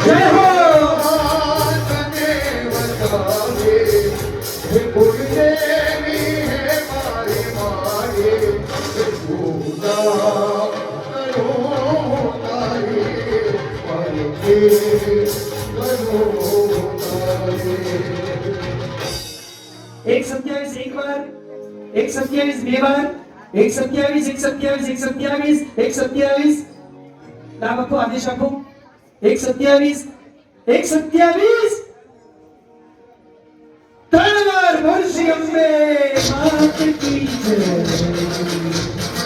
जय हो एक 27 एक बार, एक 27 बे बार, एक 27 एक 27 एक 27 एक 27 नाम आखो आदेश आखो एक 27 एक 27 तलवार वर्षी अंबे मात की जय।